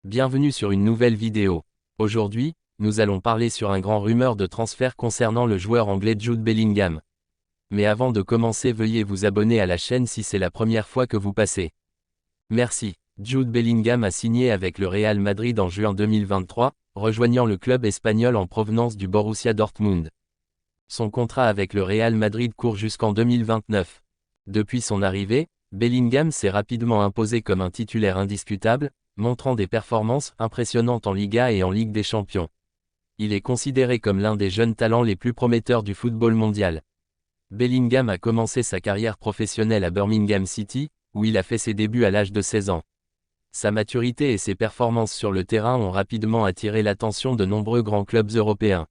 Bienvenue sur une nouvelle vidéo. Aujourd'hui, nous allons parler sur un grand rumeur de transfert concernant le joueur anglais Jude Bellingham. Mais avant de commencer, veuillez vous abonner à la chaîne si c'est la première fois que vous passez. Merci. Jude Bellingham a signé avec le Real Madrid en juin 2023, rejoignant le club espagnol en provenance du Borussia Dortmund. Son contrat avec le Real Madrid court jusqu'en 2029. Depuis son arrivée, Bellingham s'est rapidement imposé comme un titulaire indiscutable, montrant des performances impressionnantes en Liga et en Ligue des Champions. Il est considéré comme l'un des jeunes talents les plus prometteurs du football mondial. Bellingham a commencé sa carrière professionnelle à Birmingham City, où il a fait ses débuts à l'âge de 16 ans. Sa maturité et ses performances sur le terrain ont rapidement attiré l'attention de nombreux grands clubs européens.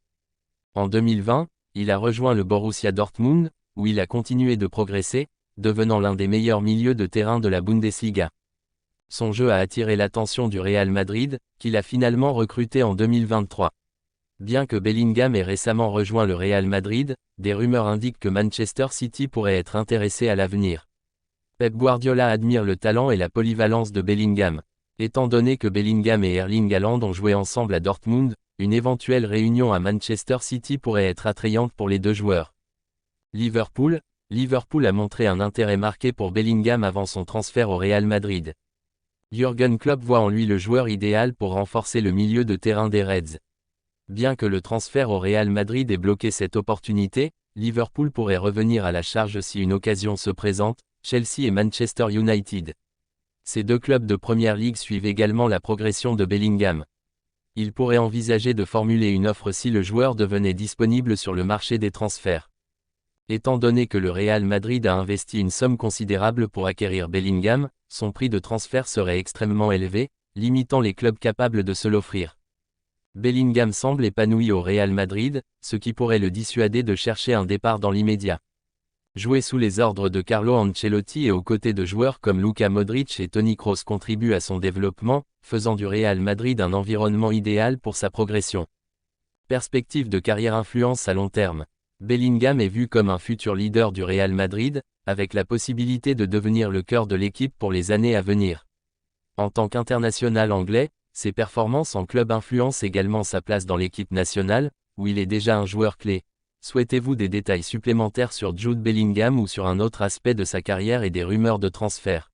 En 2020, il a rejoint le Borussia Dortmund, où il a continué de progresser, devenant l'un des meilleurs milieux de terrain de la Bundesliga. Son jeu a attiré l'attention du Real Madrid, qu'il a finalement recruté en 2023. Bien que Bellingham ait récemment rejoint le Real Madrid, des rumeurs indiquent que Manchester City pourrait être intéressé à l'avenir. Pep Guardiola admire le talent et la polyvalence de Bellingham. Étant donné que Bellingham et Erling Haaland ont joué ensemble à Dortmund, une éventuelle réunion à Manchester City pourrait être attrayante pour les deux joueurs. Liverpool a montré un intérêt marqué pour Bellingham avant son transfert au Real Madrid. Jürgen Klopp voit en lui le joueur idéal pour renforcer le milieu de terrain des Reds. Bien que le transfert au Real Madrid ait bloqué cette opportunité, Liverpool pourrait revenir à la charge si une occasion se présente, Chelsea et Manchester United. Ces deux clubs de Première Ligue suivent également la progression de Bellingham. Ils pourraient envisager de formuler une offre si le joueur devenait disponible sur le marché des transferts. Étant donné que le Real Madrid a investi une somme considérable pour acquérir Bellingham, son prix de transfert serait extrêmement élevé, limitant les clubs capables de se l'offrir. Bellingham semble épanoui au Real Madrid, ce qui pourrait le dissuader de chercher un départ dans l'immédiat. Jouer sous les ordres de Carlo Ancelotti et aux côtés de joueurs comme Luka Modric et Toni Kroos contribue à son développement, faisant du Real Madrid un environnement idéal pour sa progression. Perspective de carrière influence à long terme. Bellingham est vu comme un futur leader du Real Madrid, avec la possibilité de devenir le cœur de l'équipe pour les années à venir. En tant qu'international anglais, ses performances en club influencent également sa place dans l'équipe nationale, où il est déjà un joueur clé. Souhaitez-vous des détails supplémentaires sur Jude Bellingham ou sur un autre aspect de sa carrière et des rumeurs de transfert?